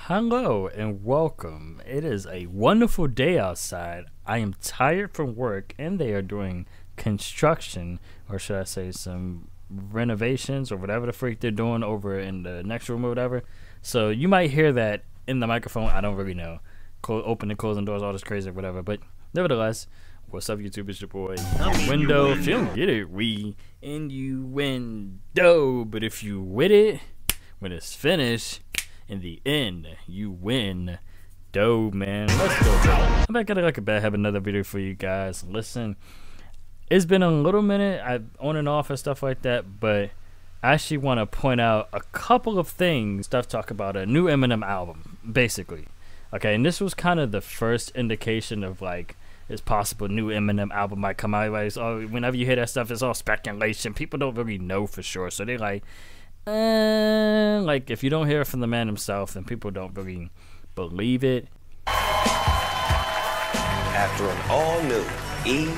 Hello and welcome. It is a wonderful day outside. I am tired from work and they are doing construction, or should I say some renovations or whatever the freak they're doing over in the next room or whatever. So you might hear that in the microphone. I don't really know. Open and closing doors, all this crazy or whatever. But nevertheless, what's up YouTube? It's your boy Window. If you don't get it, we innuendo. But if you with it, when it's finished, in the end, you win. Dope, man. Let's go. I'm back at Like a Bad Have another video for you guys. Listen, it's been a little minute. I've on and off and stuff like that, but I actually want to point out a couple of things. Talk about a new Eminem album, basically. Okay, and this was kind of the first indication of like it's possible new Eminem album might come out. Like, whenever you hear that stuff, it's all speculation. People don't really know for sure, so they're like if you don't hear it from the man himself, then people don't really believe it. After an all-new EM,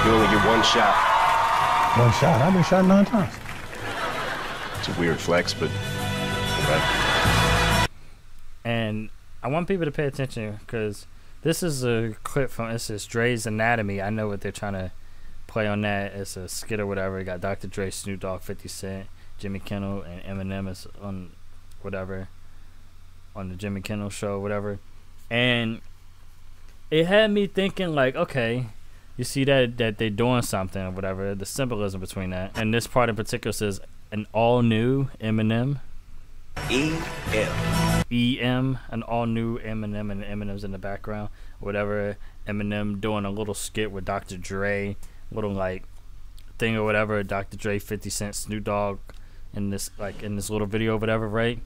you only get one shot. One shot? I've been shot 9 times. It's a weird flex, but right. And I want people to pay attention because this is a clip from Dre's Anatomy. I know what they're trying to play on that. It's a skit or whatever. You got Dr. Dre, Snoop Dogg, 50 Cent, Jimmy Kimmel, and Eminem is on whatever, on the Jimmy Kimmel show, whatever. And it had me thinking like, okay, you see that they're doing something or whatever, the symbolism between that. And this part in particular says an all new Eminem. EM, an all new Eminem, and Eminem's in the background, whatever. Eminem doing a little skit with Dr. Dre, little like thing or whatever. Dr. Dre, 50 Cent, Snoop Dogg in this little video or whatever, right?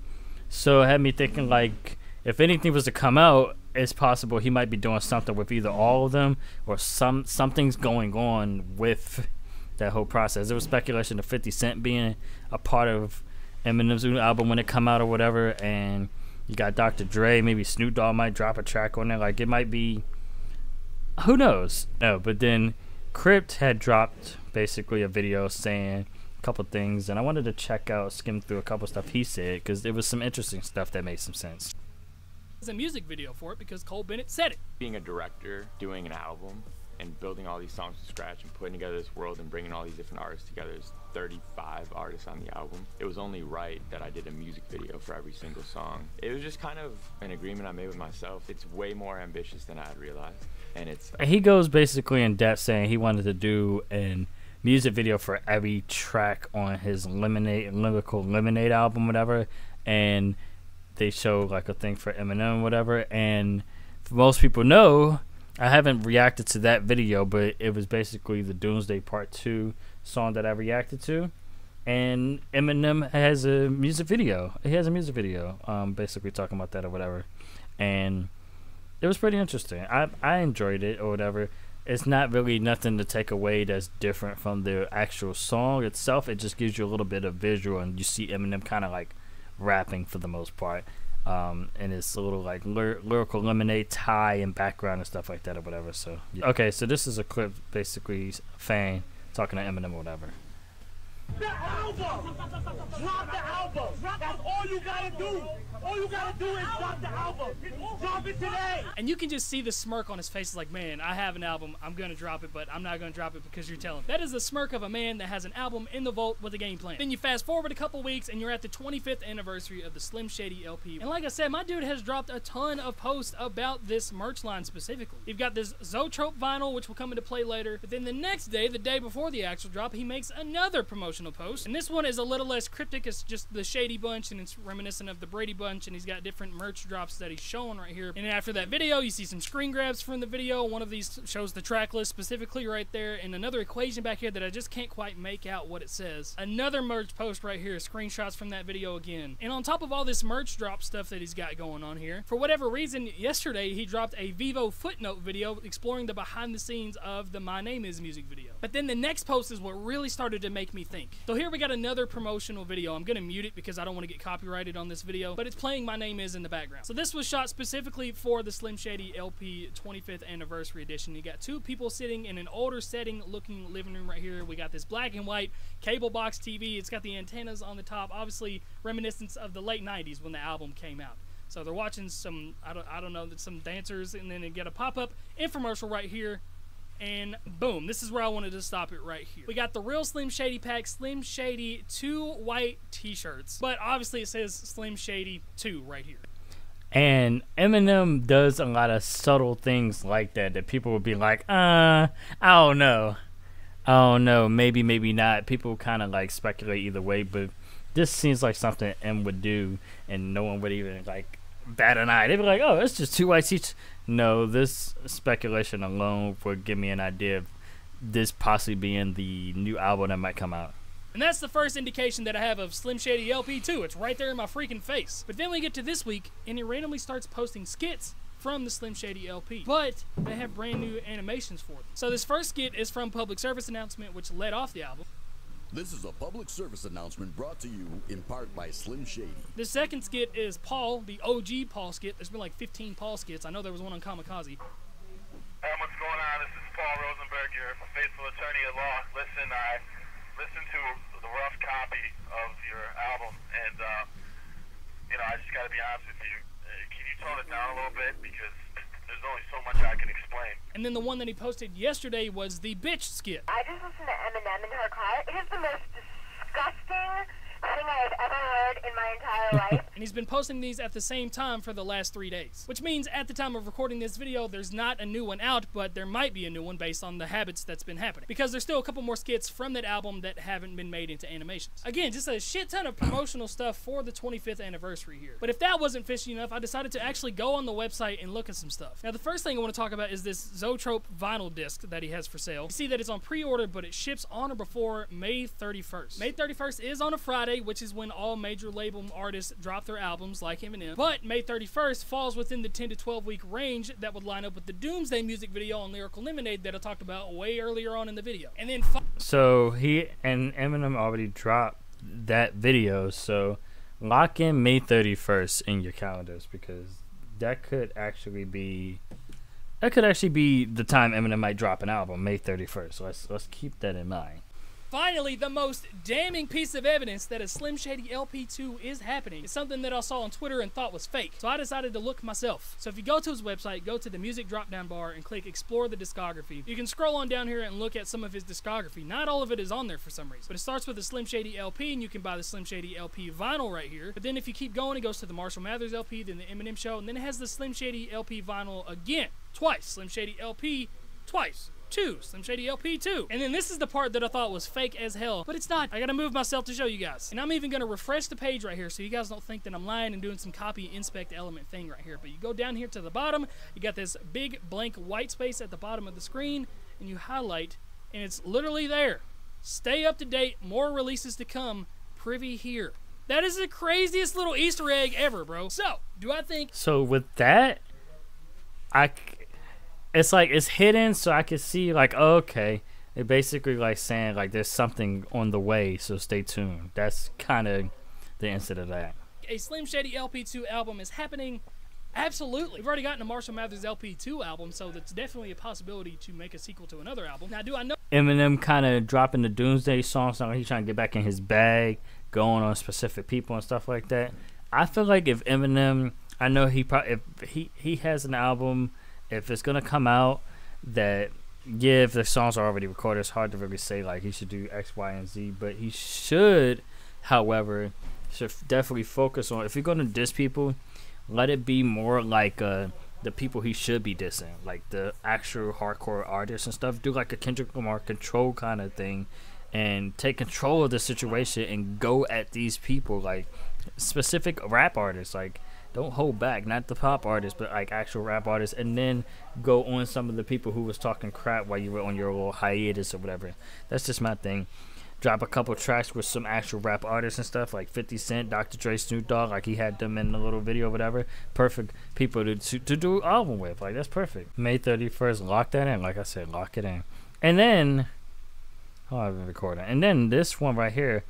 So it had me thinking like if anything was to come out, it's possible he might be doing something with either all of them or something's going on with that whole process. There was speculation of 50 Cent being a part of Eminem's new album when it come out or whatever, and you got Dr. Dre, maybe Snoop Dogg might drop a track on there. Like it might be, who knows? No, but then Crypt had dropped basically a video saying a couple things, and I wanted to skim through a couple stuff he said because there was some interesting stuff that made some sense. There's a music video for it because Cole Bennett said it. Being a director, doing an album, and building all these songs from scratch and putting together this world and bringing all these different artists together. There's 35 artists on the album. It was only right that I did a music video for every single song. It was just kind of an agreement I made with myself. It's way more ambitious than I had realized. And he goes basically in depth saying he wanted to do a music video for every track on his lyrical Lemonade album, whatever. And they show like a thing for Eminem, whatever. And most people know, I haven't reacted to that video, but it was basically the Doomsday Part 2 song that I reacted to. And Eminem has a music video. He has a music video basically talking about that or whatever. And it was pretty interesting. I enjoyed it or whatever. It's not really nothing to take away that's different from the actual song itself. It just gives you a little bit of visual, and you see Eminem kind of like rapping for the most part. And it's a little like lyrical Lemonade tie and background and stuff like that or whatever. So yeah. Okay, so this is a clip basically fan talking to Eminem or whatever. The album! Drop the album! That's all you gotta do! All you gotta do is drop the album! Drop it today! And you can just see the smirk on his face like, man, I have an album, I'm gonna drop it, but I'm not gonna drop it because you're telling me. That is the smirk of a man that has an album in the vault with a game plan. Then you fast forward a couple weeks and you're at the 25th anniversary of the Slim Shady LP. And like I said, my dude has dropped a ton of posts about this merch line specifically. You've got this Zoetrope vinyl, which will come into play later, but then the next day, the day before the actual drop, he makes another promotional post, and this one is a little less cryptic. It's just the Shady bunch, and it's reminiscent of the Brady bunch, and he's got different merch drops that he's showing right here. And after that video, you see some screen grabs from the video. One of these shows the track list specifically right there, and another equation back here that I just can't quite make out what it says. Another merch post right here, screenshots from that video again. And on top of all this merch drop stuff that he's got going on here, for whatever reason, yesterday he dropped a Vivo footnote video exploring the behind the scenes of the My Name Is music video. But then the next post is what really started to make me think. So here we got another promotional video. I'm gonna mute it because I don't want to get copyrighted on this video, but it's playing My Name Is in the background. So this was shot specifically for the Slim Shady LP 25th anniversary edition. You got two people sitting in an older setting looking living room right here. We got this black and white cable box TV. It's got the antennas on the top, obviously reminiscence of the late 90s when the album came out. So they're watching some, I don't know, some dancers, and then they get a pop-up infomercial right here. And boom, this is where I wanted to stop it right here. We got the real Slim Shady pack, Slim Shady 2 white t-shirts. But obviously it says Slim Shady 2 right here. And Eminem does a lot of subtle things like that people would be like, I don't know, maybe, maybe not. People kind of like speculate either way, but this seems like something M would do, and no one would even like bat an eye. They'd be like, oh, it's just 2 white t-shirts. No, this speculation alone would give me an idea of this possibly being the new album that might come out. And that's the first indication that I have of Slim Shady LP 2. It's right there in my freaking face. But then we get to this week, and he randomly starts posting skits from the Slim Shady LP. But they have brand new animations for them. So this first skit is from Public Service Announcement, which led off the album. This is a public service announcement brought to you in part by Slim Shady. The second skit is Paul, the OG Paul skit. There's been like 15 Paul skits. I know there was one on Kamikaze. Hey, what's going on? This is Paul Rosenberg, your faithful attorney at law. Listen, I listened to the rough copy of your album, and, I just got to be honest with you. Can you tone it down a little bit? Because there's only so much I can explain. And then the one that he posted yesterday was the bitch skit. I just listened to Eminem in her car. It is the most disgusting thing I have ever heard in my entire life. And he's been posting these at the same time for the last 3 days. Which means at the time of recording this video, there's not a new one out, but there might be a new one based on the habits that's been happening. Because there's still a couple more skits from that album that haven't been made into animations. Again, just a shit ton of promotional stuff for the 25th anniversary here. But if that wasn't fishy enough, I decided to actually go on the website and look at some stuff. Now, the first thing I want to talk about is this Zoetrope vinyl disc that he has for sale. You see that it's on pre-order, but it ships on or before May 31st. May 31st is on a Friday, which is when all major label artists drop their albums like Eminem. But May 31st falls within the 10 to 12 week range that would line up with the Doomsday music video on Lyrical Lemonade that I talked about way earlier on in the video. And then so he and Eminem already dropped that video, so lock in May 31st in your calendars, because that could actually be the time Eminem might drop an album, May 31st. So let's keep that in mind. Finally, the most damning piece of evidence that a Slim Shady LP 2 is happening is something that I saw on Twitter and thought was fake. So I decided to look myself. So if you go to his website, go to the music drop-down bar and click Explore the Discography. You can scroll on down here and look at some of his discography. Not all of it is on there for some reason. But it starts with the Slim Shady LP, and you can buy the Slim Shady LP vinyl right here. But then if you keep going, it goes to the Marshall Mathers LP, then the Eminem Show, and then it has the Slim Shady LP vinyl again. Twice. Slim Shady LP twice. 2, Slim Shady LP 2. And then this is the part that I thought was fake as hell, but it's not. I gotta move myself to show you guys. And I'm even gonna refresh the page right here so you guys don't think that I'm lying and doing some copy inspect element thing right here. But you go down here to the bottom, you got this big blank white space at the bottom of the screen, and you highlight, and it's literally there. Stay up to date, more releases to come, privy here. That is the craziest little Easter egg ever, bro. So, do I think... So with that, it's like it's hidden, so I can see like, oh, okay, it basically like saying like there's something on the way, so stay tuned. That's kind of the instant of that. A Slim Shady LP2 album is happening. Absolutely. We've already gotten a Marshall Mathers LP2 album, so that's definitely a possibility to make a sequel to another album. Now, do I know Eminem kind of dropping the Doomsday songs, so he's trying to get back in his bag, going on specific people and stuff like that. I feel like if Eminem, I know he probably, if he has an album, if it's gonna come out, that if the songs are already recorded, it's hard to really say like he should do X, Y, and Z. But he should, however, definitely focus on, if you're gonna diss people, let it be more like the people he should be dissing, like the actual hardcore artists and stuff. Do like a Kendrick Lamar Control kind of thing, and take control of the situation and go at these people, like specific rap artists. Like, don't hold back, not the pop artists, but like actual rap artists, and then go on some of the people who was talking crap while you were on your little hiatus or whatever. That's just my thing. Drop a couple tracks with some actual rap artists and stuff, like 50 Cent, Dr. Dre, Snoop Dogg, like he had them in the little video or whatever. Perfect people to do an album with. Like, that's perfect. May 31st, lock that in. Like I said, lock it in. And then Oh, I've been recording. And then this one right here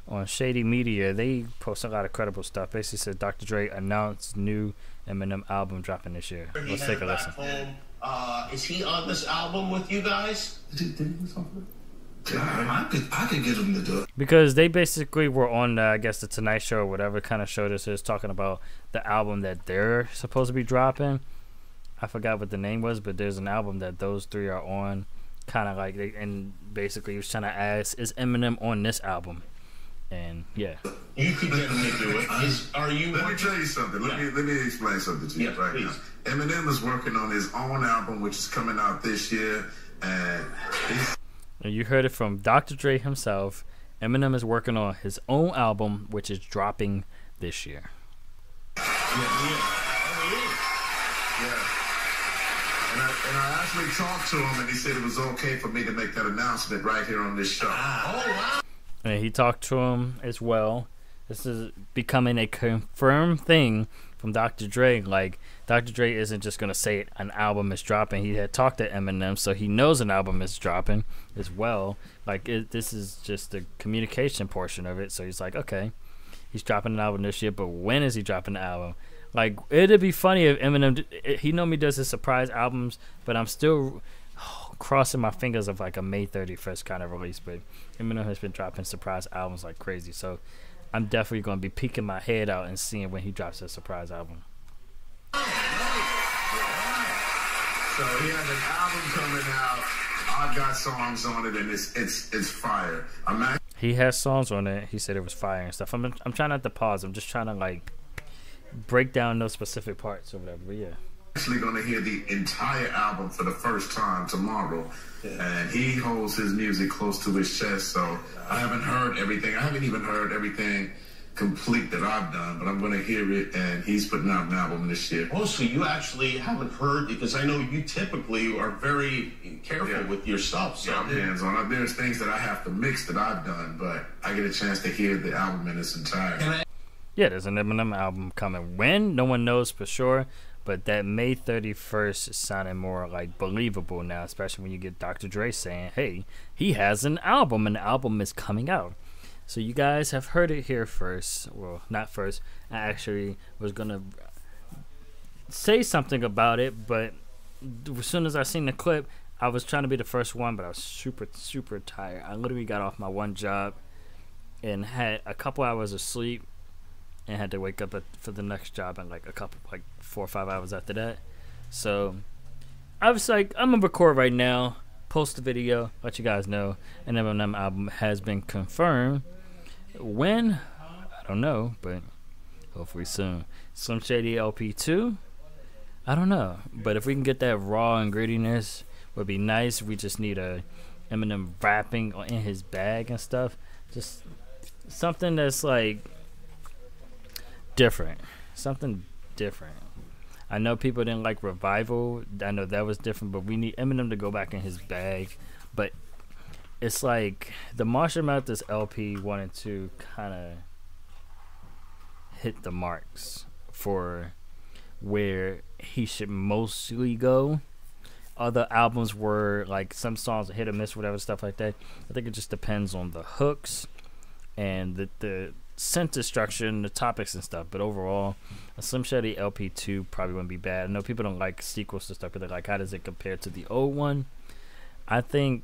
on Shady Media, they post a lot of credible stuff. Basically says Dr. Dre announced new Eminem album dropping this year. Let's take a listen. Is he on this album with you guys? I could get him to do it. Because they basically were on, I guess, the Tonight Show or whatever kind of show this is, talking about the album that they're supposed to be dropping. I forgot what the name was, but there's an album that those three are on. Kind of like, and basically he was trying to ask, is Eminem on this album? And yeah, you could get him to do it. Are you? Let me tell you something. Let me explain something to you right now. Eminem is working on his own album, which is coming out this year, and you heard it from Dr. Dre himself. Eminem is working on his own album, which is dropping this year. And I actually talked to him, and he said it was okay for me to make that announcement right here on this show. Oh, wow. And he talked to him as well. This is becoming a confirmed thing from Dr. Dre. Like, Dr. Dre isn't just going to say an album is dropping. He had talked to Eminem, so he knows an album is dropping as well. Like, this is just the communication portion of it. So he's like, okay, he's dropping an album this year, but when is he dropping the album? Like, it'd be funny if Eminem, he normally does his surprise albums, but I'm still crossing my fingers of like a May 31st kind of release. But Eminem has been dropping surprise albums like crazy, so I'm definitely going to be peeking my head out and seeing when he drops a surprise album. So he has an album coming out. I've got songs on it, and it's fire. He has songs on it. He said it was fire and stuff. I'm trying not to pause. I'm just trying to like break down those specific parts or whatever. But yeah, actually going to hear the entire album for the first time tomorrow, and he holds his music close to his chest. So I haven't heard everything. I haven't even heard everything complete that I've done, but I'm going to hear it, and he's putting out an album this year. Oh, so you actually haven't heard, because I know you typically are very careful with your stuff. So I'm hands-on. There's things that I have to mix that I've done, but I get a chance to hear the album in its entirety. Yeah, there's an Eminem album coming. When? No one knows for sure, but that May 31st is sounding more like believable now, especially when you get Dr. Dre saying, hey, he has an album, and the album is coming out. So you guys have heard it here first. Well, not first. I actually was going to say something about it, but as soon as I seen the clip, I was trying to be the first one, but I was super, super tired. I literally got off my one job and had a couple hours of sleep and had to wake up for the next job in like 4 or 5 hours after that. So I was like, I'm gonna record right now, post the video, let you guys know. And Eminem album has been confirmed. When? I don't know, but hopefully soon. Slim Shady LP 2? I don't know, but if we can get that raw and grittiness, would be nice. We just need a Eminem rapping in his bag and stuff. Just something that's like different. Something different. I know people didn't like Revival. I know that was different, but we need Eminem to go back in his bag. But it's like the Marshall Mathers LP wanted to kind of hit the marks for where he should mostly go. Other albums were like some songs hit or miss, whatever, stuff like that. I think it just depends on the hooks and the sentence structure and the topics and stuff. But overall, a Slim Shady LP 2 probably wouldn't be bad. I know people don't like sequels to stuff, but they're like, how does it compare to the old one? I think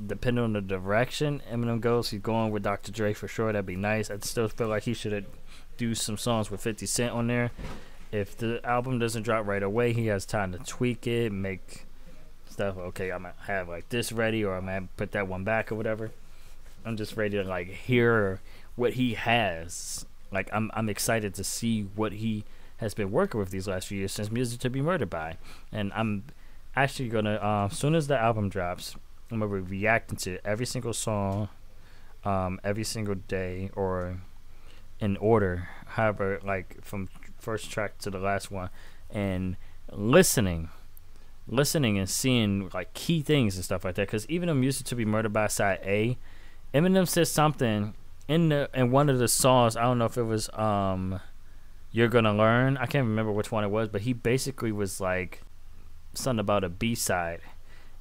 depending on the direction Eminem goes, he's going with Dr. Dre for sure. That'd be nice. I still feel like he should do some songs with 50 Cent on there. If the album doesn't drop right away, he has time to tweak it, make stuff. Okay, I'm gonna have like this ready, or I'm gonna put that one back or whatever. I'm just ready to like hear what he has. Like I'm excited to see what he has been working with these last few years since Music to Be Murdered By. And I'm actually gonna as soon as the album drops, I'm gonna be reacting to every single song, every single day, or in order, however, like from first track to the last one, and listening and seeing like key things and stuff like that. Because even on Music to Be Murdered By side A, Eminem says something in one of the songs. I don't know if it was You're Gonna Learn. I can't remember which one it was, but he basically was like something about a B-side,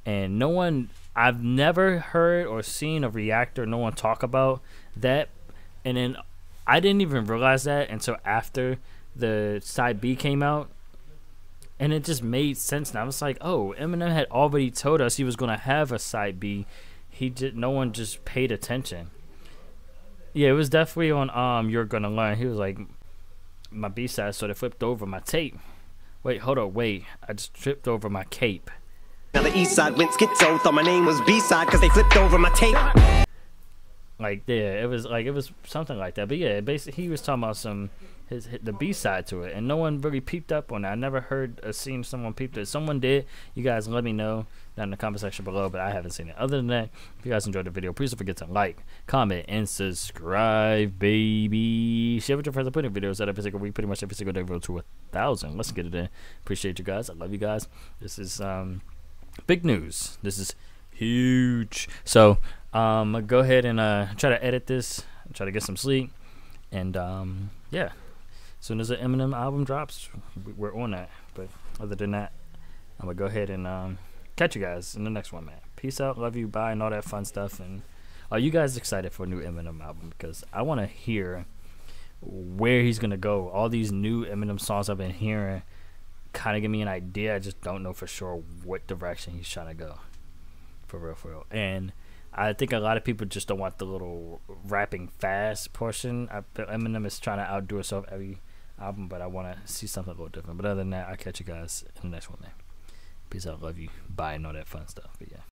and no one, I've never heard or seen a reactor, no one talk about that, and then I didn't even realize that until after the side B came out, and it just made sense. And I was like, oh, Eminem had already told us he was gonna have a side B. No one just paid attention. Yeah, it was definitely on You're Gonna Learn. He was like, my B-side sort of flipped over my tape. Wait, hold on, wait. I just tripped over my cape. Now the east side went schizo, thought my name was B-side because they flipped over my tape. Like, yeah, it was something like that. But yeah, basically he was talking about the B-side to it, and no one really peeped up on that. I never heard or seen someone peep it. Someone did. You guys let me know down in the comment section below, but I haven't seen it. Other than that, if you guys enjoyed the video, please don't forget to like, comment, and subscribe, baby. Share with your friends. I'm putting videos out every single week, pretty much every single day, road to 1,000. Let's get it in. Appreciate you guys. I love you guys. This is big news. This is huge. So go ahead and try to edit this, try to get some sleep, and yeah, as soon as the Eminem album drops, we're on that. But other than that, I'm gonna go ahead and catch you guys in the next one, man. Peace out, love you, bye, and all that fun stuff. And are you guys excited for a new Eminem album? Because I want to hear where he's gonna go. All these new Eminem songs I've been hearing kind of give me an idea. I just don't know for sure what direction he's trying to go. For real. And I think a lot of people just don't want the little rapping fast portion. Eminem is trying to outdo himself every album, but I want to see something a little different. But other than that, I'll catch you guys in the next one, man. Peace out, love you, bye, and all that fun stuff. But yeah.